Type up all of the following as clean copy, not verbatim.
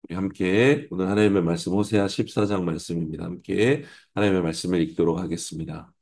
우리 함께 오늘 하나님의 말씀 호세아 14장 말씀입니다. 함께 하나님의 말씀을 읽도록 하겠습니다.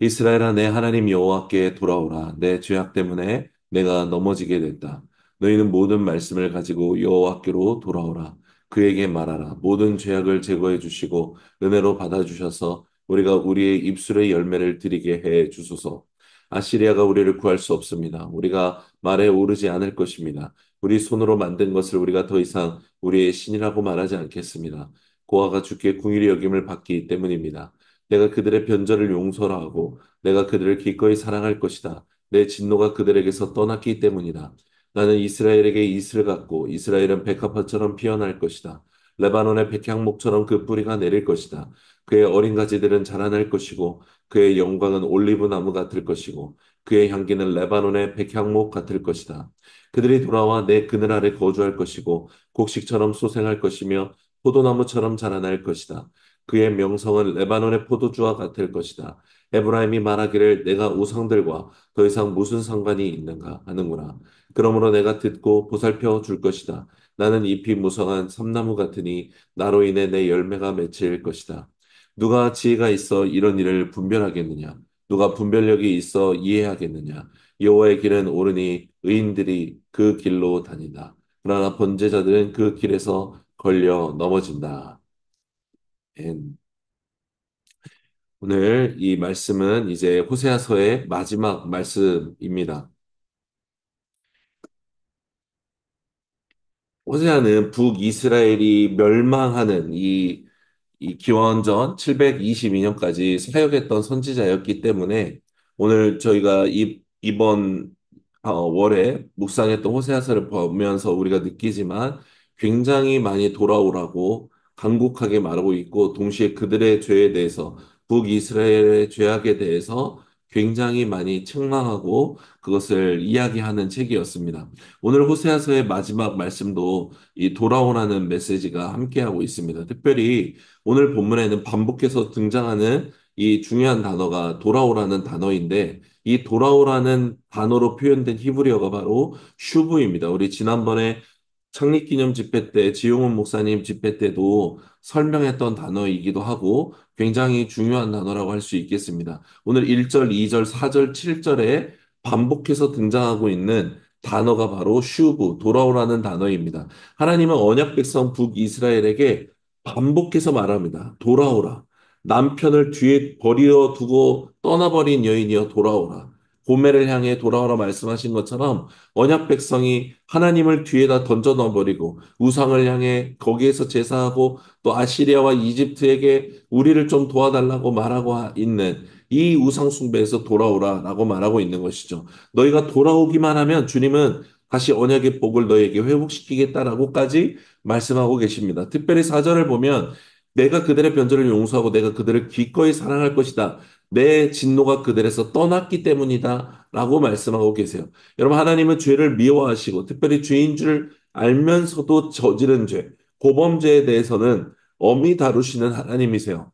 이스라엘아 내 하나님 여호와께 돌아오라. 내 죄악 때문에 내가 넘어지게 됐다. 너희는 모든 말씀을 가지고 여호와께로 돌아오라. 그에게 말하라. 모든 죄악을 제거해 주시고 은혜로 받아 주셔서 우리가 우리의 입술의 열매를 드리게 해 주소서. 아시리아가 우리를 구할 수 없습니다. 우리가 말에 오르지 않을 것입니다. 우리 손으로 만든 것을 우리가 더 이상 우리의 신이라고 말하지 않겠습니다. 고아가 주께 궁일이 여김을 받기 때문입니다. 내가 그들의 변절을 용서하고 내가 그들을 기꺼이 사랑할 것이다. 내 진노가 그들에게서 떠났기 때문이다. 나는 이스라엘에게 이슬을 갖고 이스라엘은 백합화처럼 피어날 것이다. 레바논의 백향목처럼 그 뿌리가 내릴 것이다. 그의 어린 가지들은 자라날 것이고 그의 영광은 올리브 나무 같을 것이고 그의 향기는 레바논의 백향목 같을 것이다. 그들이 돌아와 내 그늘 아래 거주할 것이고 곡식처럼 소생할 것이며 포도나무처럼 자라날 것이다. 그의 명성은 레바논의 포도주와 같을 것이다. 에브라임이 말하기를 내가 우상들과 더 이상 무슨 상관이 있는가 하는구나. 그러므로 내가 듣고 보살펴 줄 것이다. 나는 잎이 무성한 삼나무 같으니 나로 인해 내 열매가 맺힐 것이다. 누가 지혜가 있어 이런 일을 분별하겠느냐? 누가 분별력이 있어 이해하겠느냐? 여호와의 길은 옳으니 의인들이 그 길로 다닌다. 그러나 번제자들은 그 길에서 걸려 넘어진다. 엔. 오늘 이 말씀은 이제 호세아서의 마지막 말씀입니다. 호세아는 북이스라엘이 멸망하는 이 기원전 722년까지 사역했던 선지자였기 때문에 오늘 저희가 이번 월에 묵상했던 호세아서를 보면서 우리가 느끼지만 굉장히 많이 돌아오라고 간곡하게 말하고 있고 동시에 그들의 죄에 대해서 북이스라엘의 죄악에 대해서 굉장히 많이 책망하고 그것을 이야기하는 책이었습니다. 오늘 호세아서의 마지막 말씀도 이 돌아오라는 메시지가 함께하고 있습니다. 특별히 오늘 본문에는 반복해서 등장하는 이 중요한 단어가 돌아오라는 단어인데 이 돌아오라는 단어로 표현된 히브리어가 바로 슈브입니다. 우리 지난번에 창립기념 집회 때 지용훈 목사님 집회 때도 설명했던 단어이기도 하고 굉장히 중요한 단어라고 할 수 있겠습니다. 오늘 1절, 2절, 4절, 7절에 반복해서 등장하고 있는 단어가 바로 슈브, 돌아오라는 단어입니다. 하나님은 언약 백성 북이스라엘에게 반복해서 말합니다. 돌아오라. 남편을 뒤에 버려 두고 떠나버린 여인이여 돌아오라. 고멜을 향해 돌아오라 말씀하신 것처럼 언약 백성이 하나님을 뒤에다 던져 넣어버리고 우상을 향해 거기에서 제사하고 또 아시리아와 이집트에게 우리를 좀 도와달라고 말하고 있는 이 우상 숭배에서 돌아오라라고 말하고 있는 것이죠. 너희가 돌아오기만 하면 주님은 다시 언약의 복을 너희에게 회복시키겠다라고까지 말씀하고 계십니다. 특별히 사절을 보면 내가 그들의 변절을 용서하고 내가 그들을 기꺼이 사랑할 것이다. 내 진노가 그들에서 떠났기 때문이다. 라고 말씀하고 계세요. 여러분, 하나님은 죄를 미워하시고, 특별히 죄인 줄 알면서도 저지른 죄, 고범죄에 대해서는 엄히 다루시는 하나님이세요.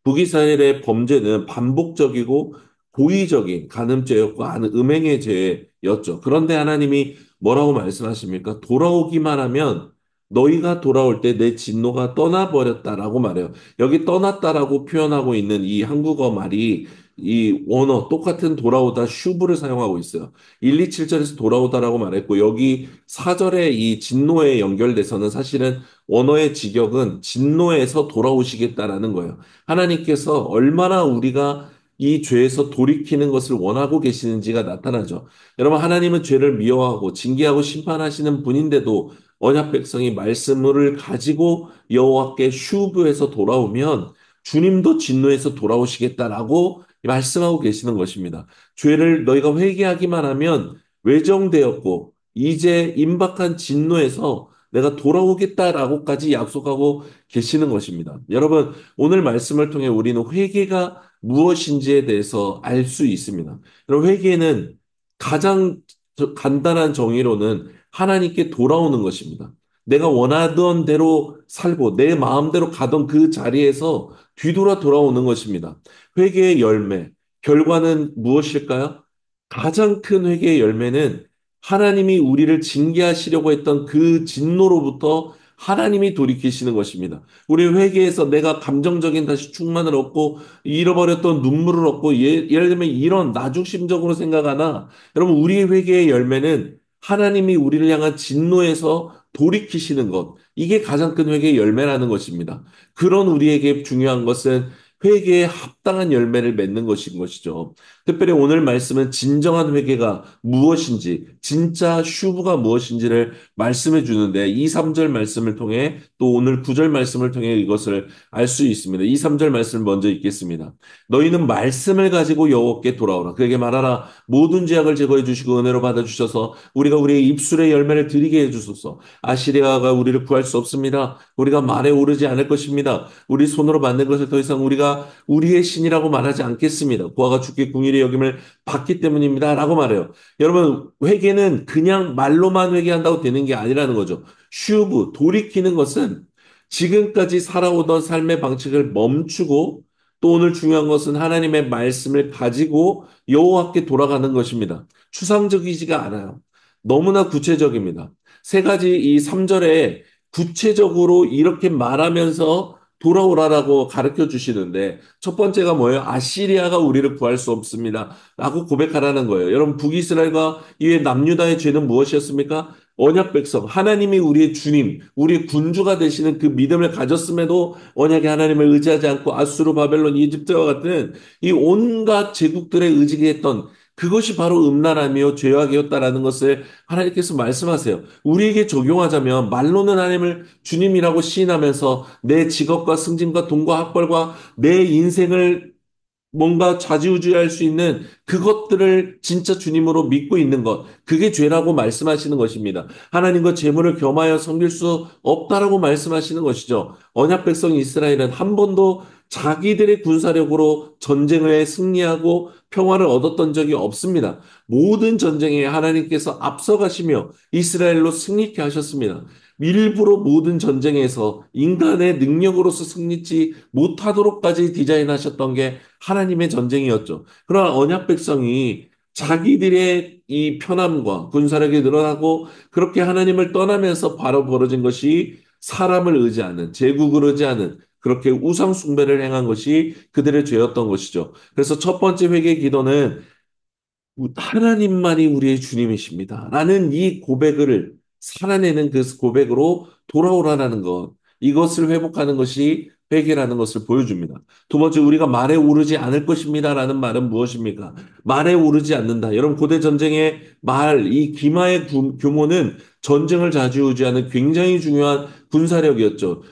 북이스라엘의 범죄는 반복적이고 고의적인 간음죄였고 음행의 죄였죠. 그런데 하나님이 뭐라고 말씀하십니까? 돌아오기만 하면 너희가 돌아올 때 내 진노가 떠나버렸다라고 말해요. 여기 떠났다라고 표현하고 있는 이 한국어 말이 이 원어 똑같은 돌아오다 슈브를 사용하고 있어요. 1, 2, 7절에서 돌아오다라고 말했고 여기 4절에 이 진노에 연결돼서는 사실은 원어의 직역은 진노에서 돌아오시겠다라는 거예요. 하나님께서 얼마나 우리가 이 죄에서 돌이키는 것을 원하고 계시는지가 나타나죠. 여러분, 하나님은 죄를 미워하고 징계하고 심판하시는 분인데도 언약 백성이 말씀을 가지고 여호와께 슈브에서 돌아오면 주님도 진노에서 돌아오시겠다라고 말씀하고 계시는 것입니다. 죄를 너희가 회개하기만 하면 외정되었고 이제 임박한 진노에서 내가 돌아오겠다라고까지 약속하고 계시는 것입니다. 여러분, 오늘 말씀을 통해 우리는 회개가 무엇인지에 대해서 알 수 있습니다. 여러분, 회개는 가장 간단한 정의로는 하나님께 돌아오는 것입니다. 내가 원하던 대로 살고 내 마음대로 가던 그 자리에서 뒤돌아 돌아오는 것입니다. 회개의 열매, 결과는 무엇일까요? 가장 큰 회개의 열매는 하나님이 우리를 징계하시려고 했던 그 진노로부터 하나님이 돌이키시는 것입니다. 우리 회개에서 내가 감정적인 다시 충만을 얻고 잃어버렸던 눈물을 얻고 예를 들면 이런 나중심적으로 생각하나 여러분 우리의 회개의 열매는 하나님이 우리를 향한 진노에서 돌이키시는 것. 이게 가장 큰 회개의 열매라는 것입니다. 그런 우리에게 중요한 것은 회개에 합당한 열매를 맺는 것인 것이죠. 특별히 오늘 말씀은 진정한 회개가 무엇인지, 진짜 슈브가 무엇인지를 말씀해 주는데 2, 3절 말씀을 통해 또 오늘 9절 말씀을 통해 이것을 알 수 있습니다. 2, 3절 말씀을 먼저 읽겠습니다. 너희는 말씀을 가지고 여호와께 돌아오라. 그에게 말하라. 모든 죄악을 제거해 주시고 은혜로 받아 주셔서 우리가 우리의 입술의 열매를 드리게 해 주소서. 아시리아가 우리를 구할 수 없습니다. 우리가 말에 오르지 않을 것입니다. 우리 손으로 만든 것을 더 이상 우리가 우리의 신이라고 말하지 않겠습니다. 구하가 주께 궁일의 여김을 받기 때문입니다. 라고 말해요. 여러분, 회개는 그냥 말로만 회개한다고 되는 게 아니라는 거죠. 슈브, 돌이키는 것은 지금까지 살아오던 삶의 방식을 멈추고 또 오늘 중요한 것은 하나님의 말씀을 가지고 여호와께 돌아가는 것입니다. 추상적이지가 않아요. 너무나 구체적입니다. 세 가지 이 3절에 구체적으로 이렇게 말하면서 돌아오라라고 가르쳐 주시는데 첫 번째가 뭐예요? 아시리아가 우리를 구할 수 없습니다. 라고 고백하라는 거예요. 여러분 북이스라엘과 이외 남유다의 죄는 무엇이었습니까? 언약 백성, 하나님이 우리의 주님, 우리의 군주가 되시는 그 믿음을 가졌음에도 언약의 하나님을 의지하지 않고 아수르, 바벨론, 이집트와 같은 이 온갖 제국들에 의지했던 그것이 바로 음란함이요 죄악이었다라는 것을 하나님께서 말씀하세요. 우리에게 적용하자면 말로는 하나님을 주님이라고 시인하면서 내 직업과 승진과 돈과 학벌과 내 인생을 뭔가 좌지우지할 수 있는 그것들을 진짜 주님으로 믿고 있는 것. 그게 죄라고 말씀하시는 것입니다. 하나님과 재물을 겸하여 섬길 수 없다라고 말씀하시는 것이죠. 언약 백성 이스라엘은 한 번도 자기들의 군사력으로 전쟁에 승리하고 평화를 얻었던 적이 없습니다. 모든 전쟁에 하나님께서 앞서가시며 이스라엘로 승리케 하셨습니다. 일부러 모든 전쟁에서 인간의 능력으로서 승리치 못하도록까지 디자인하셨던 게 하나님의 전쟁이었죠. 그러나 언약 백성이 자기들의 이 편함과 군사력이 늘어나고 그렇게 하나님을 떠나면서 바로 벌어진 것이 사람을 의지하는, 제국을 의지하는 그렇게 우상 숭배를 행한 것이 그들의 죄였던 것이죠. 그래서 첫 번째 회개 기도는 하나님만이 우리의 주님이십니다. 라는 이 고백을 살아내는 그 고백으로 돌아오라는 것. 이것을 회복하는 것이 회개라는 것을 보여줍니다. 두 번째, 우리가 말에 오르지 않을 것입니다. 라는 말은 무엇입니까? 말에 오르지 않는다. 여러분, 고대 전쟁의 말, 이 기마의 규모는 전쟁을 좌지우지하는 굉장히 중요한 군사력이었죠.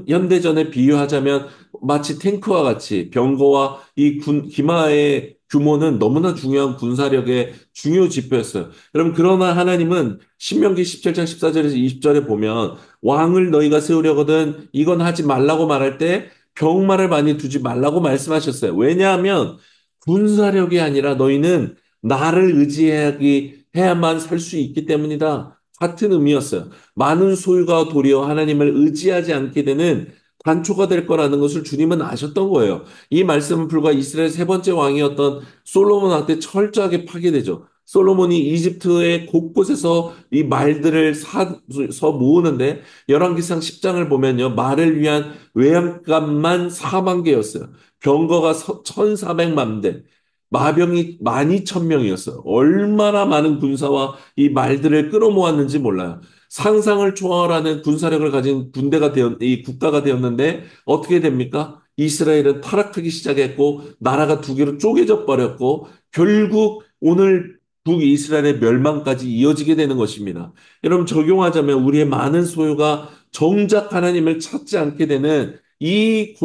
현대전에 비유하자면 마치 탱크와 같이 병거와 이 기마의 규모는 너무나 중요한 군사력의 중요 지표였어요. 여러분, 그러나 하나님은 신명기 17장 14절에서 20절에 보면 왕을 너희가 세우려거든 이건 하지 말라고 말할 때 병마를 많이 두지 말라고 말씀하셨어요. 왜냐하면 군사력이 아니라 너희는 나를 의지해야만 살 수 있기 때문이다. 같은 의미였어요. 많은 소유가 도리어 하나님을 의지하지 않게 되는 단초가 될 거라는 것을 주님은 아셨던 거예요. 이 말씀은 불과 이스라엘 세 번째 왕이었던 솔로몬한테 철저하게 파괴되죠. 솔로몬이 이집트의 곳곳에서 이 말들을 사서 모으는데 열왕기상 10장을 보면요. 말을 위한 외양간만 4만 개였어요. 병거가 1,400만 대. 마병이 12,000명이었어요. 얼마나 많은 군사와 이 말들을 끌어모았는지 몰라요. 상상을 초월하는 군사력을 가진 이 국가가 되었는데 어떻게 됩니까? 이스라엘은 타락하기 시작했고 나라가 두 개로 쪼개져 버렸고 결국 오늘 북이스라엘의 멸망까지 이어지게 되는 것입니다. 여러분 적용하자면 우리의 많은 소유가 정작 하나님을 찾지 않게 되는 이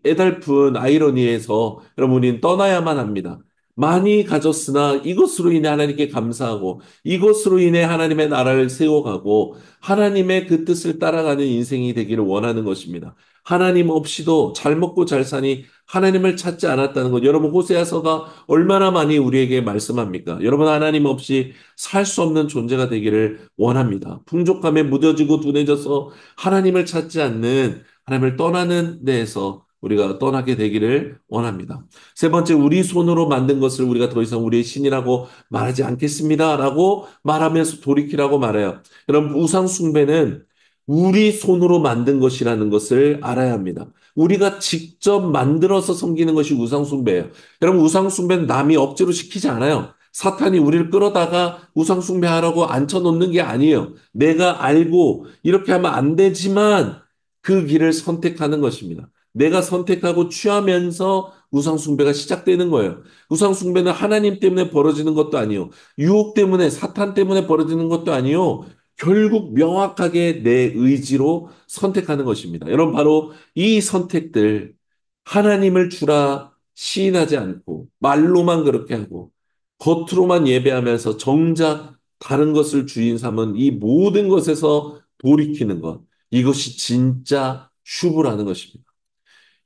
애달픈 아이러니에서 여러분 우리는 떠나야만 합니다. 많이 가졌으나 이것으로 인해 하나님께 감사하고 이것으로 인해 하나님의 나라를 세워가고 하나님의 그 뜻을 따라가는 인생이 되기를 원하는 것입니다. 하나님 없이도 잘 먹고 잘 사니 하나님을 찾지 않았다는 것. 여러분 호세아서가 얼마나 많이 우리에게 말씀합니까? 여러분 하나님 없이 살 수 없는 존재가 되기를 원합니다. 풍족함에 무뎌지고 둔해져서 하나님을 찾지 않는 하나님을 떠나는 데에서 우리가 떠나게 되기를 원합니다. 세 번째, 우리 손으로 만든 것을 우리가 더 이상 우리의 신이라고 말하지 않겠습니다라고 말하면서 돌이키라고 말해요. 여러분, 우상 숭배는 우리 손으로 만든 것이라는 것을 알아야 합니다. 우리가 직접 만들어서 섬기는 것이 우상 숭배예요. 여러분, 우상 숭배는 남이 억지로 시키지 않아요. 사탄이 우리를 끌어다가 우상 숭배하라고 앉혀놓는 게 아니에요. 내가 알고 이렇게 하면 안 되지만 그 길을 선택하는 것입니다. 내가 선택하고 취하면서 우상숭배가 시작되는 거예요. 우상숭배는 하나님 때문에 벌어지는 것도 아니요. 유혹 때문에, 사탄 때문에 벌어지는 것도 아니요. 결국 명확하게 내 의지로 선택하는 것입니다. 여러분, 바로 이 선택들, 하나님을 주라 시인하지 않고, 말로만 그렇게 하고, 겉으로만 예배하면서 정작 다른 것을 주인 삼은 이 모든 것에서 돌이키는 것. 이것이 진짜 슈브라는 것입니다.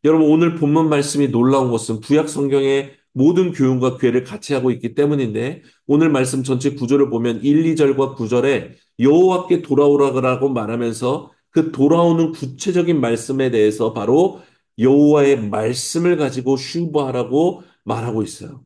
여러분, 오늘 본문 말씀이 놀라운 것은 구약 성경의 모든 교훈과 괴를 같이 하고 있기 때문인데, 오늘 말씀 전체 구조를 보면 1, 2절과 9절에 여호와께 돌아오라고 말하면서 그 돌아오는 구체적인 말씀에 대해서 바로 여호와의 말씀을 가지고 슈브하라고 말하고 있어요.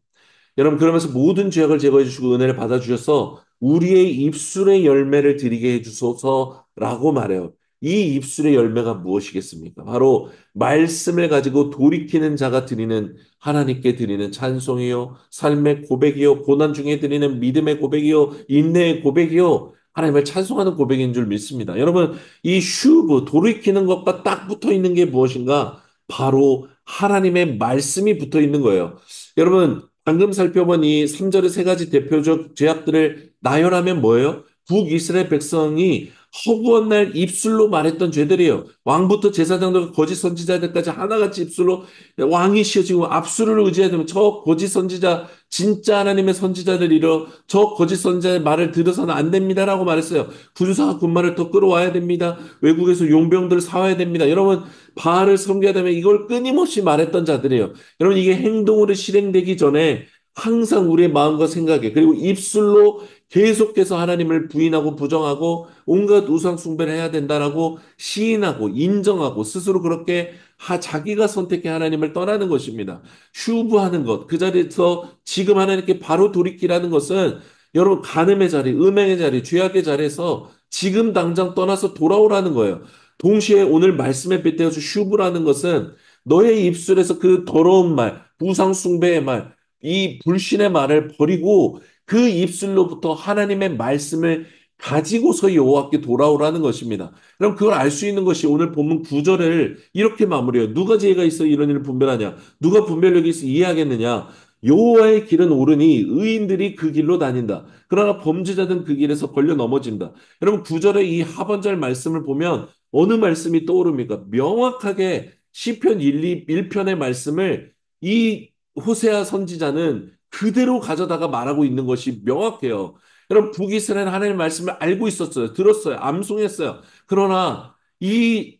여러분, 그러면서 모든 죄악을 제거해 주시고 은혜를 받아 주셔서 우리의 입술의 열매를 드리게 해 주소서라고 말해요. 이 입술의 열매가 무엇이겠습니까? 바로 말씀을 가지고 돌이키는 자가 드리는, 하나님께 드리는 찬송이요, 삶의 고백이요, 고난 중에 드리는 믿음의 고백이요, 인내의 고백이요, 하나님을 찬송하는 고백인 줄 믿습니다. 여러분, 이 슈브, 돌이키는 것과 딱 붙어 있는 게 무엇인가? 바로 하나님의 말씀이 붙어 있는 거예요. 여러분, 방금 살펴본 이 3절의 세 가지 대표적 죄악들을 나열하면 뭐예요? 북이스라엘 백성이 허구한 날 입술로 말했던 죄들이에요. 왕부터 제사장들, 거짓 선지자들까지 하나같이 입술로 왕이 씌어지고 압수를 의지해야 되면 저 거짓 선지자, 진짜 하나님의 선지자들이러 저 거짓 선지자의 말을 들어서는 안 됩니다라고 말했어요. 군사와 군마를 더 끌어와야 됩니다. 외국에서 용병들을 사와야 됩니다. 여러분, 바알을 섬겨야 되면 이걸 끊임없이 말했던 자들이에요. 여러분, 이게 행동으로 실행되기 전에 항상 우리의 마음과 생각에, 그리고 입술로 계속해서 하나님을 부인하고 부정하고 온갖 우상 숭배를 해야 된다라고 시인하고 인정하고 스스로 그렇게 자기가 선택해 하나님을 떠나는 것입니다. 휴브하는 것, 그 자리에서 지금 하나님께 바로 돌이키라는 것은 여러분, 간음의 자리, 음행의 자리, 죄악의 자리에서 지금 당장 떠나서 돌아오라는 거예요. 동시에 오늘 말씀에 빗대어서 슈브라는 것은 너의 입술에서 그 더러운 말, 우상 숭배의 말, 이 불신의 말을 버리고 그 입술로부터 하나님의 말씀을 가지고서 여호와께 돌아오라는 것입니다. 그럼 그걸 알 수 있는 것이 오늘 본문 9절을 이렇게 마무리해요. 누가 지혜가 있어 이런 일을 분별하냐? 누가 분별력이 있어 이해하겠느냐? 여호와의 길은 옳으니 의인들이 그 길로 다닌다. 그러나 범죄자든 그 길에서 걸려 넘어진다. 여러분, 9절의 이 하반절 말씀을 보면 어느 말씀이 떠오릅니까? 명확하게 시편 1편의 말씀을 이 호세아 선지자는 그대로 가져다가 말하고 있는 것이 명확해요. 여러분, 북이스라엘 하나님의 말씀을 알고 있었어요. 들었어요. 암송했어요. 그러나 이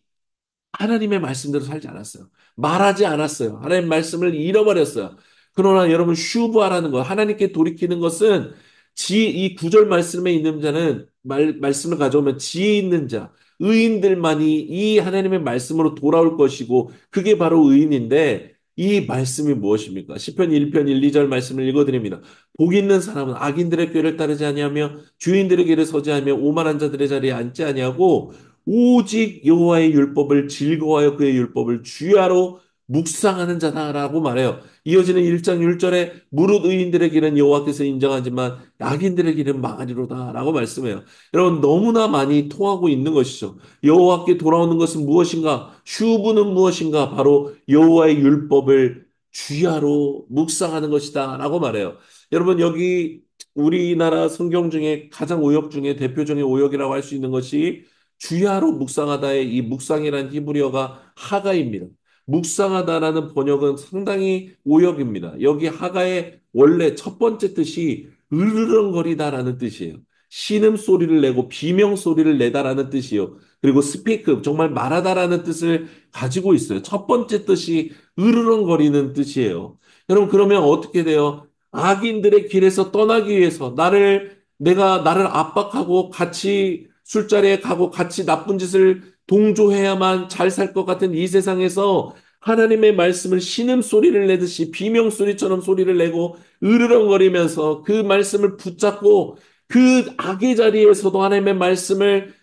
하나님의 말씀대로 살지 않았어요. 말하지 않았어요. 하나님의 말씀을 잃어버렸어요. 그러나 여러분, 슈브하라는 것, 하나님께 돌이키는 것은 이 구절 말씀에 있는 자는 말씀을 가져오면 지혜 있는 자, 의인들만이 이 하나님의 말씀으로 돌아올 것이고 그게 바로 의인인데 이 말씀이 무엇입니까? 시편 1편 1, 2절 말씀을 읽어드립니다. 복 있는 사람은 악인들의 꾀를 따르지 아니하며 주인들의 길에 서지 아니하며 오만한 자들의 자리에 앉지 아니하고 오직 여호와의 율법을 즐거워하여 그의 율법을 주야로 묵상하는 자다라고 말해요. 이어지는 1장 1절에 무릇 의인들의 길은 여호와께서 인정하지만 악인들의 길은 망하리로다라고 말씀해요. 여러분, 너무나 많이 통하고 있는 것이죠. 여호와께 돌아오는 것은 무엇인가? 슈브는 무엇인가? 바로 여호와의 율법을 주야로 묵상하는 것이다라고 말해요. 여러분, 여기 우리나라 성경 중에 가장 오역 중에 대표적인 오역이라고 할 수 있는 것이 주야로 묵상하다의 이 묵상이라는 히브리어가 하가입니다. 묵상하다라는 번역은 상당히 오역입니다. 여기 하가의 원래 첫 번째 뜻이 으르렁거리다라는 뜻이에요. 신음 소리를 내고 비명 소리를 내다라는 뜻이요. 그리고 스피크, 정말 말하다라는 뜻을 가지고 있어요. 첫 번째 뜻이 으르렁거리는 뜻이에요. 여러분, 그러면 어떻게 돼요? 악인들의 길에서 떠나기 위해서 내가 나를 압박하고 같이 술자리에 가고 같이 나쁜 짓을 동조해야만 잘 살 것 같은 이 세상에서 하나님의 말씀을 신음소리를 내듯이 비명소리처럼 소리를 내고 으르렁거리면서 그 말씀을 붙잡고 그 악의 자리에서도 하나님의 말씀을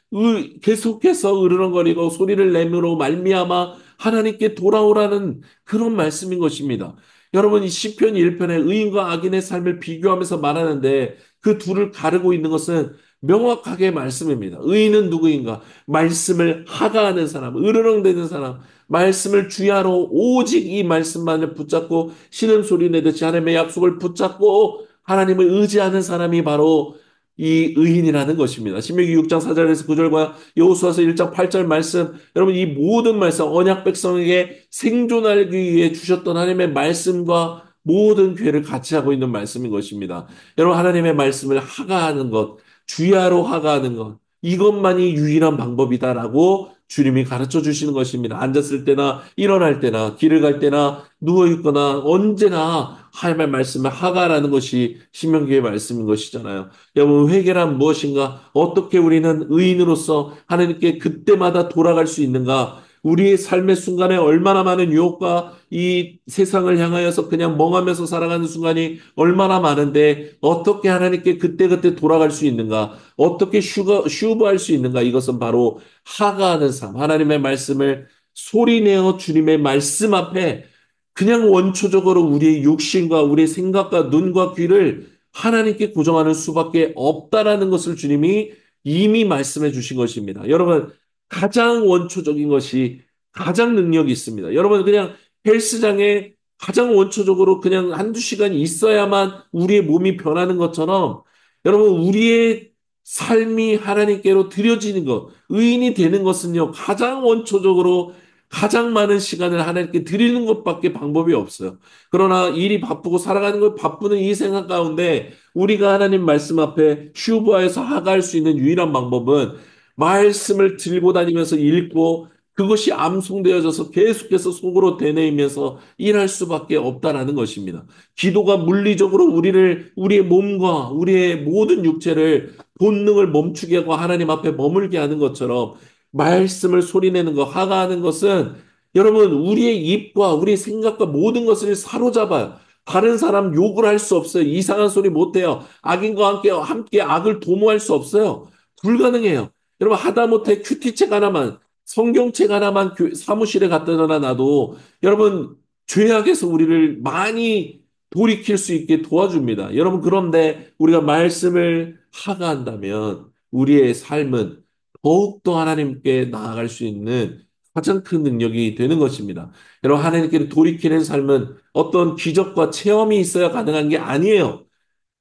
계속해서 으르렁거리고 소리를 내므로 말미암아 하나님께 돌아오라는 그런 말씀인 것입니다. 여러분 이 시편 1편에 의인과 악인의 삶을 비교하면서 말하는데 그 둘을 가르고 있는 것은 명확하게 말씀입니다. 의인은 누구인가? 말씀을 하가하는 사람, 으르렁대는 사람, 말씀을 주야로 오직 이 말씀만을 붙잡고 신음소리 내듯이 하나님의 약속을 붙잡고 하나님을 의지하는 사람이 바로 이 의인이라는 것입니다. 신명기 6장 4절에서 9절과 여호수아서 1장 8절 말씀, 여러분 이 모든 말씀 언약 백성에게 생존하기 위해 주셨던 하나님의 말씀과 모든 괴를 같이 하고 있는 말씀인 것입니다. 여러분 하나님의 말씀을 하가하는 것, 주야로 하가하는 것, 이것만이 유일한 방법이다라고 주님이 가르쳐 주시는 것입니다. 앉았을 때나 일어날 때나 길을 갈 때나 누워 있거나 언제나 하나님의 말씀을 하가라는 것이 신명기의 말씀인 것이잖아요. 여러분 회개란 무엇인가? 어떻게 우리는 의인으로서 하나님께 그때마다 돌아갈 수 있는가? 우리의 삶의 순간에 얼마나 많은 유혹과 이 세상을 향하여서 그냥 멍하면서 살아가는 순간이 얼마나 많은데 어떻게 하나님께 그때그때 돌아갈 수 있는가? 어떻게 슈브할 수 있는가? 이것은 바로 하가하는 삶, 하나님의 말씀을 소리내어 주님의 말씀 앞에 그냥 원초적으로 우리의 육신과 우리의 생각과 눈과 귀를 하나님께 고정하는 수밖에 없다라는 것을 주님이 이미 말씀해 주신 것입니다. 여러분, 가장 원초적인 것이 가장 능력이 있습니다. 여러분, 그냥 헬스장에 가장 원초적으로 그냥 한두 시간 있어야만 우리의 몸이 변하는 것처럼 여러분, 우리의 삶이 하나님께로 드려지는 것, 의인이 되는 것은요, 가장 원초적으로 가장 많은 시간을 하나님께 드리는 것밖에 방법이 없어요. 그러나 일이 바쁘고 살아가는 걸 바쁘는 이 생각 가운데 우리가 하나님 말씀 앞에 슈브하에서 하가할 수 있는 유일한 방법은 말씀을 들고 다니면서 읽고 그것이 암송되어져서 계속해서 속으로 되뇌이면서 일할 수밖에 없다라는 것입니다. 기도가 물리적으로 우리의 몸과 우리의 모든 육체를 본능을 멈추게 하고 하나님 앞에 머물게 하는 것처럼 말씀을 소리내는 것, 하가하는 것은 여러분 우리의 입과 우리의 생각과 모든 것을 사로잡아요. 다른 사람 욕을 할 수 없어요. 이상한 소리 못 해요. 악인과 함께 악을 도모할 수 없어요. 불가능해요. 여러분 하다못해 큐티책 하나만 성경책 하나만 사무실에 갖다 놔도 여러분 죄악에서 우리를 많이 돌이킬 수 있게 도와줍니다. 여러분 그런데 우리가 말씀을 하가한다면 우리의 삶은 더욱더 하나님께 나아갈 수 있는 가장 큰 능력이 되는 것입니다. 여러분 하나님께 돌이키는 삶은 어떤 기적과 체험이 있어야 가능한 게 아니에요.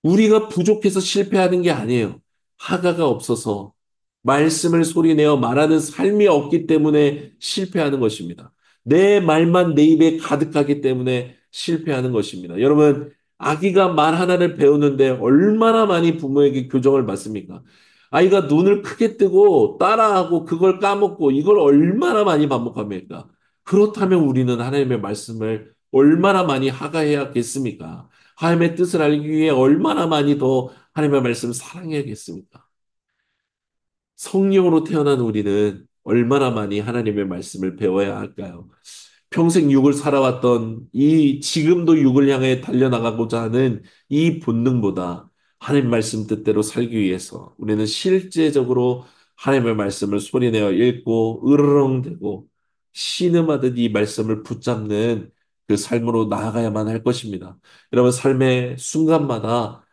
우리가 부족해서 실패하는 게 아니에요. 하가가 없어서 말씀을 소리내어 말하는 삶이 없기 때문에 실패하는 것입니다. 내 말만 내 입에 가득하기 때문에 실패하는 것입니다. 여러분, 아기가 말 하나를 배우는데 얼마나 많이 부모에게 교정을 받습니까? 아이가 눈을 크게 뜨고 따라하고 그걸 까먹고 이걸 얼마나 많이 반복합니까? 그렇다면 우리는 하나님의 말씀을 얼마나 많이 하가해야겠습니까? 하나님의 뜻을 알기 위해 얼마나 많이 더 하나님의 말씀을 사랑해야겠습니까? 성령으로 태어난 우리는 얼마나 많이 하나님의 말씀을 배워야 할까요? 평생 육을 살아왔던 지금도 육을 향해 달려나가고자 하는 이 본능보다 하나님 말씀 뜻대로 살기 위해서 우리는 실제적으로 하나님의 말씀을 소리내어 읽고 으르렁대고 신음하듯 이 말씀을 붙잡는 그 삶으로 나아가야만 할 것입니다. 여러분 삶의 순간마다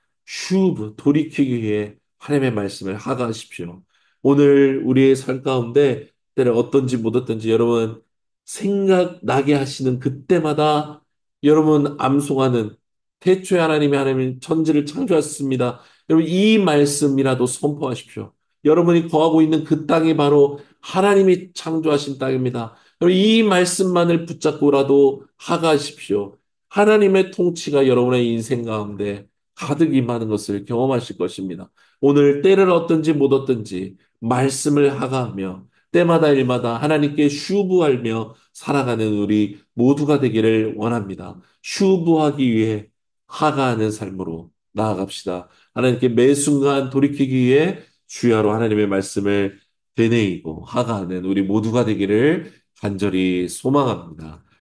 돌이키기 위해 하나님의 말씀을 하가하십시오. 오늘 우리의 삶 가운데 때를 어떤지 못 어떤지 여러분 생각나게 하시는 그때마다 여러분 암송하는 태초에 하나님 천지를 창조하셨습니다. 여러분 이 말씀이라도 선포하십시오. 여러분이 거하고 있는 그 땅이 바로 하나님이 창조하신 땅입니다. 여러분 이 말씀만을 붙잡고라도 하가하십시오. 하나님의 통치가 여러분의 인생 가운데 가득 임하는 것을 경험하실 것입니다. 오늘 때를 어떤지 못 어떤지 말씀을 하가하며 때마다 일마다 하나님께 슈브하며 살아가는 우리 모두가 되기를 원합니다. 슈브하기 위해 하가하는 삶으로 나아갑시다. 하나님께 매 순간 돌이키기 위해 주야로 하나님의 말씀을 되뇌이고 하가하는 우리 모두가 되기를 간절히 소망합니다.